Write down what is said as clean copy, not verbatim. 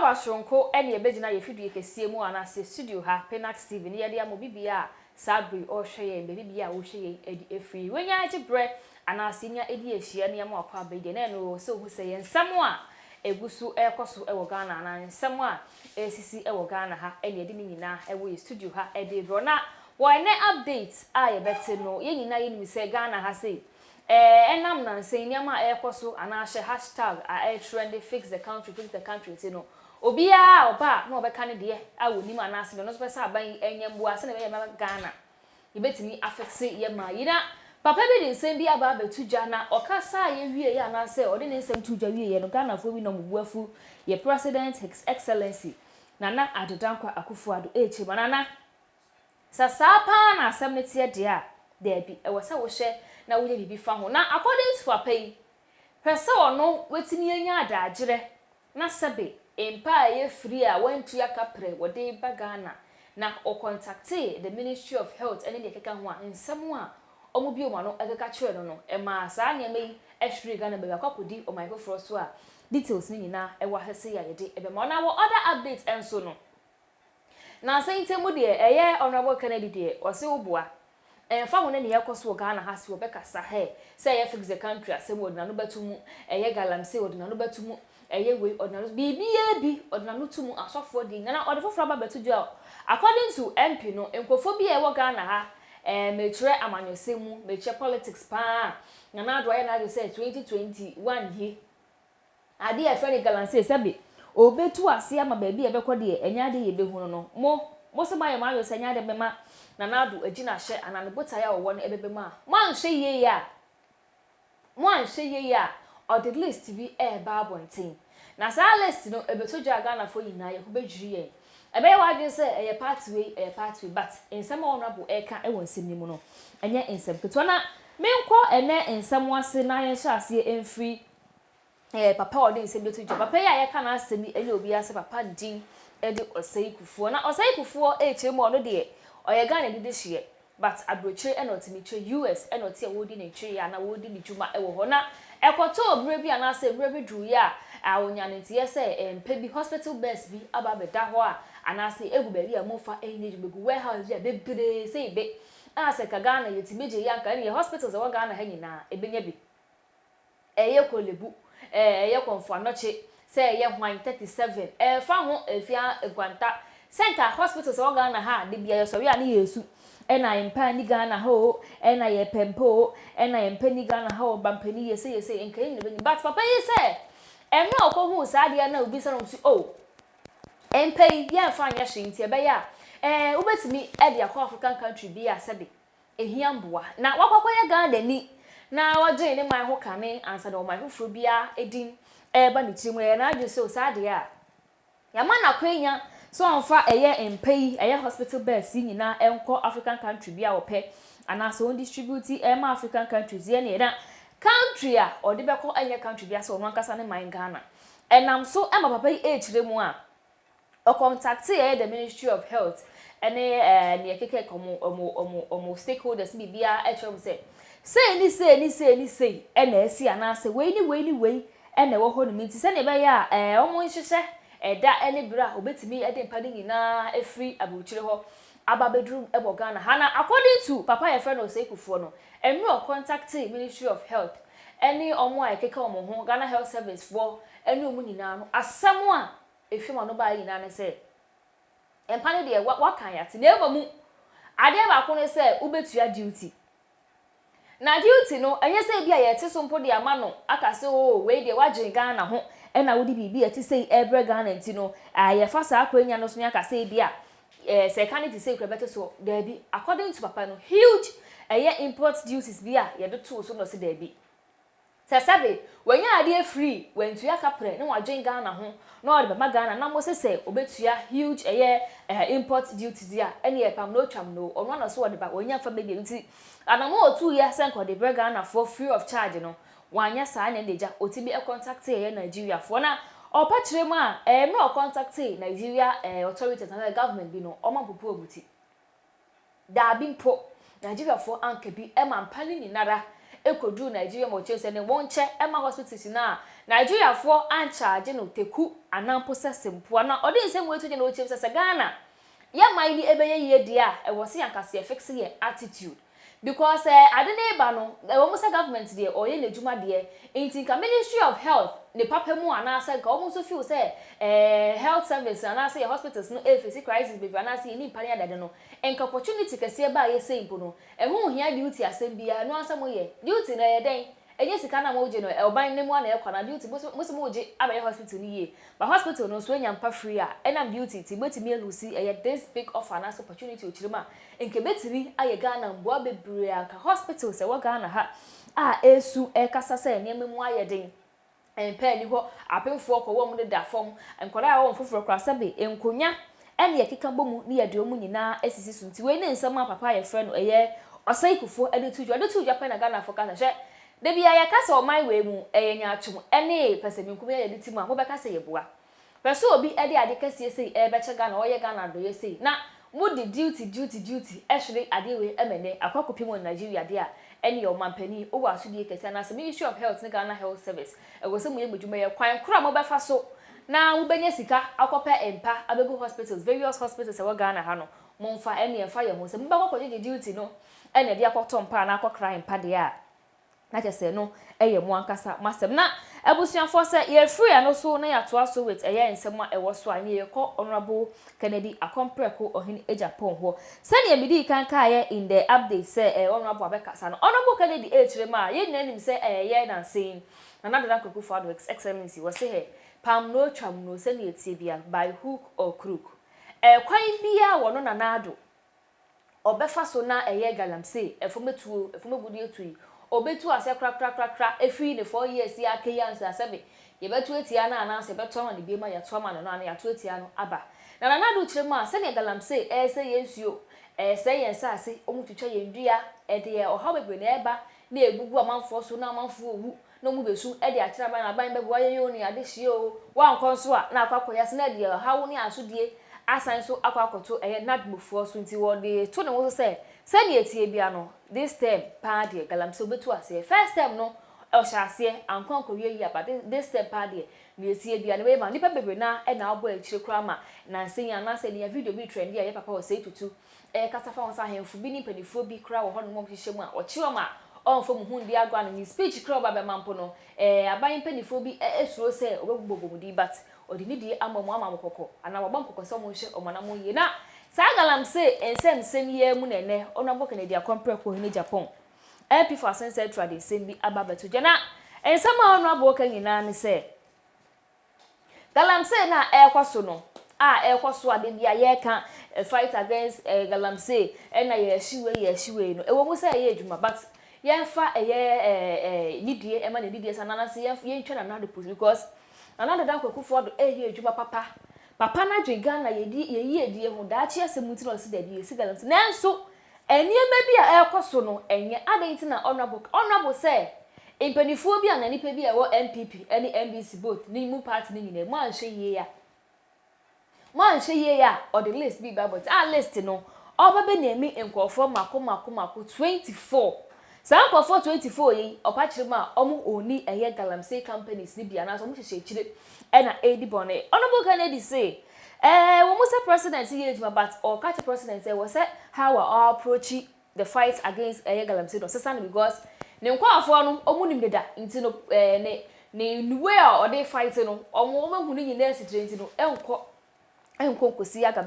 aba shonko ene ebegina ye fidie kesie mu anase studio ha Penax TV ne yede amobibia sabri o hweye bebibia wo hweye edi efri wenya agibre anase nya edi ehia ne am akwa abede na no so hu se yensam a egusu ekoso ewo Ghana na nsam a esisi ewo Ghana ha ene edi nyina ewo studio ha edi bro na one update a ye bete no ye nyina ye ni se Ghana ha sei enam na nsen niama ekoso anahye hashtag a trend fix the country say no obia oba na obeka ne de a woni ma na ase no so pesa aban enyembu ase na be Ghana yebetimi affect ye ma yina papa be de nsen bi aba betuja na okasa ye wie ye na ase ode ne nsem tuja wie ye no Ghana fo bi no mubuafu ye president his excellency Nana Adodankwa Akufo-Addo eche banana sasa na asem ne tie de a there bi e wose wo hye na wo ye bibi fa ho na according to papa yi pese ono wetini anya adagire na sebe empa ye free a wantu yakapre wode ba Ghana na o contacte the Ministry of Health ene de keka ho a nsem a omo bi o ma no ekeka kire no e ma sa ne mai ehwiri Ghana be akakodi o my foforo so a details ni nyina e wa hese ya yede e be ma na wo other updates enso no na sentemu de eye honorable Kennedy de o se oboa fa ho ne yakoso Ghana ha se obekasa he say ye fix the country asem odina no batumu eye galamse odina no batumu eye we odina no bibia bi odina no tumu asofo di na odefofo ba batuju according to MP no enkofo bi e wo Ghana ha mechire amanyosemu mechire politics pa na ado aye na do say 2021 hi ade e fere galamse sebe obetu ase ama ba bi e bekode enya de ye behu no mo se ma ye ma yo senya de bema Nanadu agina hye ananebota ya wo no ebebema man hye ye ya or the list bi ba bonten na sa list no ebetoja Ghana fo yina ye ho bedwiri ye ebe wa dwe se eye pathway but ensem honorable eka e wonsem ni mu no enye ensem keto na menkọ ene ensem wase na ye hye ase emfri papa ode ensem betoja papa ya ye ka na asemi ele obi ase papa din ede Osei Kufuor na Osei Kufuor echemu ono de oye Ghana dide hye but abrochire enotimiche US enoti awodi na tire ya na wodi ni juma ewo ho na ekoto obre bi anase obre bi dru ya awonyane tie se mpe bi hospital beds bi aba beda ho a anase egu bari amofa enye begu warehouse ya bebere se ibe ase ka Ghana yetimeje ya nka ne hospitals ewo Ghana ha nyina ebenya bi eye kolebu eye konfo anoche se eye hwan 37 fa ho efia egwanta Center hospitals ewo Ghana ha de bia yeso ya ne yesu ena yempa ni Ghana ho ena ye pempo ena yempa ni Ghana ho bampani yese enka yin ne but papa yi se emre okohu saade na obi se no si empa ya fa anya hwinti ebe ya ubetimi e de akwa African country bi ya sebe ehia mboa na wakwakoye Ghana ni na waje ne mai ho kane ansa de mai hofro bia edin ba ni timu ya na adwe se saade ya yama na kwenya so onfa eye empay eye hospital beds nyina enko African country bia wope anase on distribute African countries ye ne na country a ode beko enye country bia so ono ankasa ne man Ghana enam so ema papa yi echire mu a o contact the Ministry of Health ene ne keke komo stakeholders bia echire mu say ena esi anase we ni ene wo ho no minti se ne be ya omo nhyehyɛ eda ene bra obetimi ede mpade nyina efri abuchire ho ababedrum ebo Ghana hana according to papa ye friend Osei Kufuor no enu o contact Ministry of Health eni omo a ekeka omo ho Ghana Health Service for eni omu nyina no asem a efima no ba nyina ne se empane de wakan yate na emamu ade ba ko ne se ubetua duty na duty no enye se bia ye te so mpo de ama no aka se we de wagye Ghana ho ena wodi bibi ati sei ebre Ghana nti no ye fa sa akwanya no so nya ka sei bia se kan ti sei kwabete so there be according to papa no huge import duties bia ye do to so no se there be se sabe wanya ade free wentu ya kapre ne wagye Ghana ho na ode ba Ghana na mo se obetua huge import duties ya ene ye pam no twam no ono na so ode ba wanya fa be nti anamo otu ya senko de Ghana for free of charge no wanya saa na deja otibi contact ye Nigeria for na opa kire mu a me o contact Nigeria authorities and the government bi no o ma popo obuti da bi mpo Nigeria for anka bi e ma mpani ni nara ekodu Nigeria mo chese ne wonche e ma hospitals na Nigeria for an charge no teku anampo sesempo na odi nsem wetu je na ochim se Ghana ya maili ebeye ye dia e wo se yankase e fix ye attitude because ade na eba no e wo se government de oye na juma de intin ka Ministry of Health ne papa mu anasa ka wo so feel say health service anasa hospitals no face crisis be anasa ni mpani adade no enka opportunity kase ba ye say impo no e hu hia duty asem bia no asem ye duty na ye den enye sika na mo je no elban ne mu na e kwana duty musu mo je abaye hospital ni ye but hospital no so enya mpa free a enam duty ti betimi elusi this big offer na opportunity ochirima enke betiri aye Ghana mbo abebre anka hospital se wo Ghana ha esu kasa se ne memu aye den empa ni ho apemfo ko wo mu de da fom enkola a wo foforo krasa be enkonya ene ye keka bomu ne ye de omu nyina asisi sunti we ne nsam papa ye frɛ no osaikufo adetuju pa na Ghana for kasa hwe de bia ye kasa o man we mu nya atwom ene peseminkum ye de timu a wo be kasa ye boa pese obi ede ade kase sei be che Ghana o ye Ghana do ye sei na mo di duty actually ade we emene akwakopi mo Nigeria de a ene your mampani o wa asudie kase na Ministry of Health ne Ghana Health Service e go se mo ye gbedwuma ye kwan kura mo be fa so na wo benya sika akopa empa abego hospitals various hospitals e wo Ghana ha no mo mfa ene emfa ye ho se mo be kwakoje duty no ene de akoto mpa na akokra empa de a na chese no mo ankasa masem na abusuafo se ye free ano so na ya to aso with ensem a ewo so ani ye ko Honorable Kennedy Akompreko ohini Japan ho se ne midi kan kaye in the update se Honorable abekasa no Honorable Kennedy echirema ye nanim se ye na nsen na nadada kokufo ado excellency wo se he pam no twam no se ne etie bia by hook or crook kwan bia wono na nado obefa so na galamse efometuo efomegudi etui obetu ase kra efiri ne 4 years ya keyanse asebe ye betu etia na ananse beto ma ne biema ya to ma no na ya to etia no aba na do kirema se ne galamse se yensuo se yensa ase omutwitwa yendua de oha bebre na eba na egugu amanfo so na amanfo owu no mu besu de akira ba na ban bebo aye yoni ade hie o wa nkonso a na akwakoya se na de hawo ne asodie asan so akwakoto nadmofo so nti wo de to ne wo se ne etie bia no this term pa de galamse obetu ase first term no o hyase ankon ko wie but this term pa de ne etie bia ne we ma nipa bebre na na abo akire kura ma na nsenya na se ne video bi trend ya papa o say tutu kasa fa won sa hemfu bi ni panifo bi kura wo hono mo hihye mu a o chiwo ma onfo mu hu ndi agwa no ni speech kura ba be mampo no aban panifo bi esuro se obegbogbo mu di but odini di amamu kokko ana wabam kokko so mo hye omana mo ye na sa galamse ensem ye mu nene Honorable Kennedy Akompreko ohini Japan MP for Central de sembi ababeto jena ensem Honorable Kanyina ne se galamse na ekwaso no ekwaso ade bia ye kan fight against galamse na ye hyiwe no ewo mu se ye adwuma but ye fa nidie ema ne nidie sanana se ye ntwa na nado post because another dan kwakufo do adwuma papa na Ghana ye die ho da chi asemuti no se da die si galamse nanso eniema bia ekoso no enye adanti na honorable say impenifo bia na nipa bia wo MPP any NDC both ni mu party ni nyina mo anhwe ye ya or the list bi but list no obabe na emi enkofo mako 24 Sanko 424 yi opachirima omu oni galamse companies ni bia na so mu hye chire na edi bone Honorable Kennedy say we must say president ye but or catch president say was how our approach the fight against galamse no sesan because ne nkwafo no omu nim deda nti no ne way or they fight no omu hu ni nyina sitre nti no enko kosi aga